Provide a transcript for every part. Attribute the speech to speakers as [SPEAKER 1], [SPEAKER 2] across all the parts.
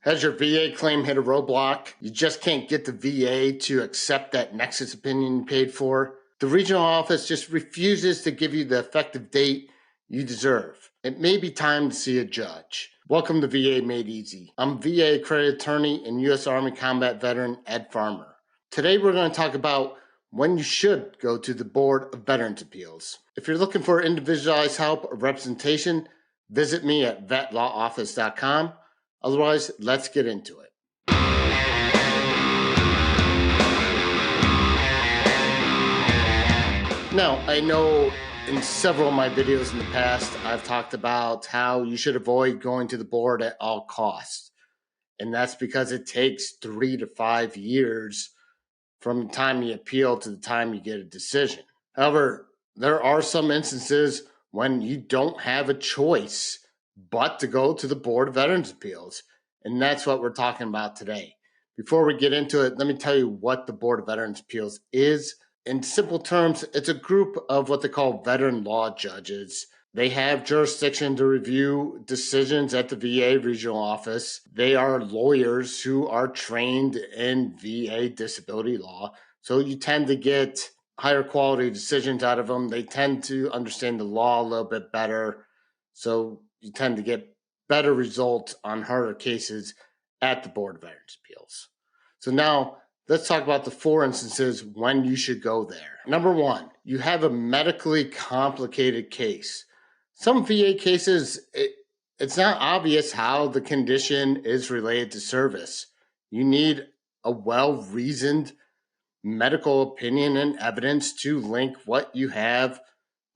[SPEAKER 1] Has your VA claim hit a roadblock? You just can't get the VA to accept that nexus opinion you paid for? The regional office just refuses to give you the effective date you deserve. It may be time to see a judge. Welcome to VA Made Easy. I'm VA accredited attorney and U.S. Army combat veteran Ed Farmer. Today we're going to talk about when you should go to the Board of Veterans Appeals. If you're looking for individualized help or representation, visit me at vetlawoffice.com. Otherwise, let's get into it. Now, I know in several of my videos in the past, I've talked about how you should avoid going to the board at all costs. And that's because it takes 3 to 5 years from the time you appeal to the time you get a decision. However, there are some instances when you don't have a choice but to go to the Board of Veterans Appeals. And that's what we're talking about today. Before we get into it, let me tell you what the Board of Veterans Appeals is. In simple terms, it's a group of what they call veteran law judges. They have jurisdiction to review decisions at the VA regional office. They are lawyers who are trained in VA disability law. So you tend to get higher quality decisions out of them. They tend to understand the law a little bit better. So you tend to get better results on harder cases at the Board of Veterans Appeals. So now let's talk about the 4 instances when you should go there. Number 1, you have a medically complicated case. Some VA cases, it's not obvious how the condition is related to service. You need a well-reasoned medical opinion and evidence to link what you have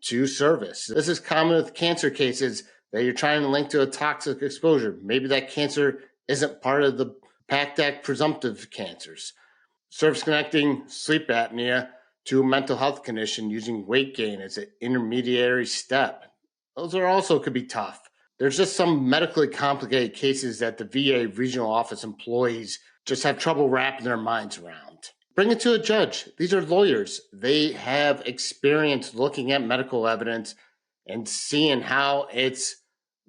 [SPEAKER 1] to service. This is common with cancer cases that you're trying to link to a toxic exposure. Maybe that cancer isn't part of the PACT Act presumptive cancers. Service-connecting sleep apnea to a mental health condition using weight gain as an intermediary step. Those are also could be tough. There's just some medically complicated cases that the VA regional office employees just have trouble wrapping their minds around. Bring it to a judge. These are lawyers. They have experience looking at medical evidence and seeing how it's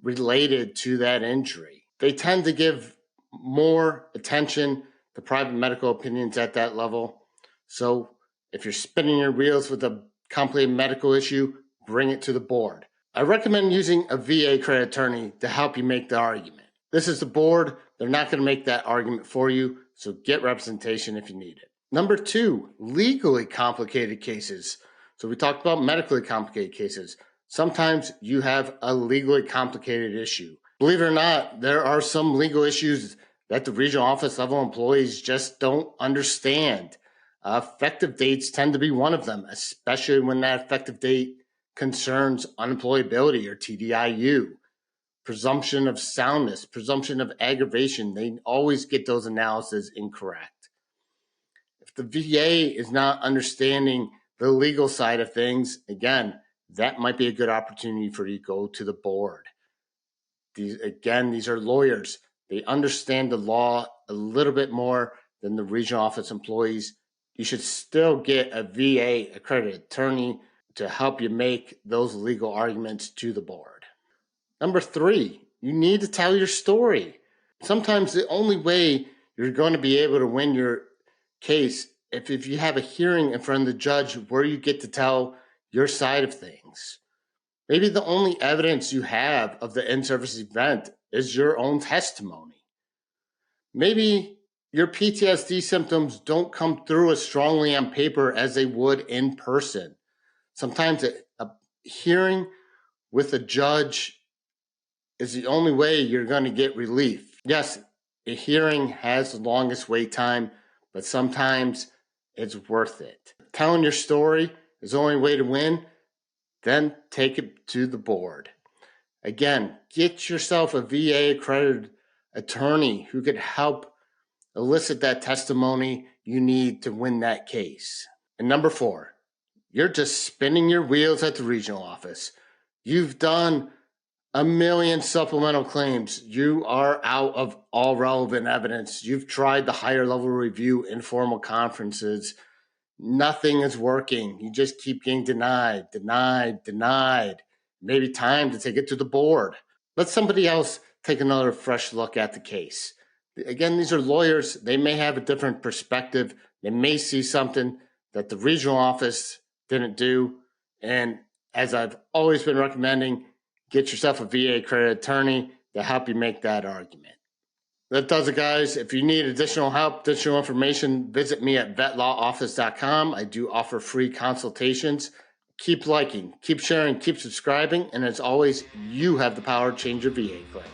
[SPEAKER 1] related to that injury. They tend to give more attention to private medical opinions at that level. So if you're spinning your wheels with a complicated medical issue, bring it to the board. I recommend using a VA accredited attorney to help you make the argument. This is the board. They're not going to make that argument for you, so get representation if you need it. Number 2, legally complicated cases. So we talked about medically complicated cases. Sometimes you have a legally complicated issue. Believe it or not, there are some legal issues that the regional office level employees just don't understand. Effective dates tend to be one of them, especially when that effective date concerns unemployability or TDIU. Presumption of soundness, presumption of aggravation, they always get those analyses incorrect. If the VA is not understanding the legal side of things, again, that might be a good opportunity for you to go to the board. These are lawyers. They understand the law a little bit more than the regional office employees. You should still get a VA accredited attorney to help you make those legal arguments to the board. Number 3, you need to tell your story. Sometimes the only way you're going to be able to win your case if you have a hearing in front of the judge where you get to tell your side of things. Maybe the only evidence you have of the in-service event is your own testimony. Maybe your PTSD symptoms don't come through as strongly on paper as they would in person. Sometimes a hearing with a judge is the only way you're going to get relief. Yes, a hearing has the longest wait time, but sometimes it's worth it. Telling your story is the only way to win. Then take it to the board. Again, get yourself a VA accredited attorney who could help elicit that testimony you need to win that case. And number 4, you're just spinning your wheels at the regional office. You've done a million supplemental claims. You are out of all relevant evidence. You've tried the higher level review informal conferences. Nothing is working. You just keep getting denied. Maybe time to take it to the board. Let somebody else take another fresh look at the case. Again, these are lawyers. They may have a different perspective. They may see something that the regional office didn't do. And as I've always been recommending, get yourself a VA accredited attorney to help you make that argument. That does it, guys. If you need additional help, additional information, visit me at vetlawoffice.com. I do offer free consultations. Keep liking, keep sharing, keep subscribing. And as always, you have the power to change your VA claim.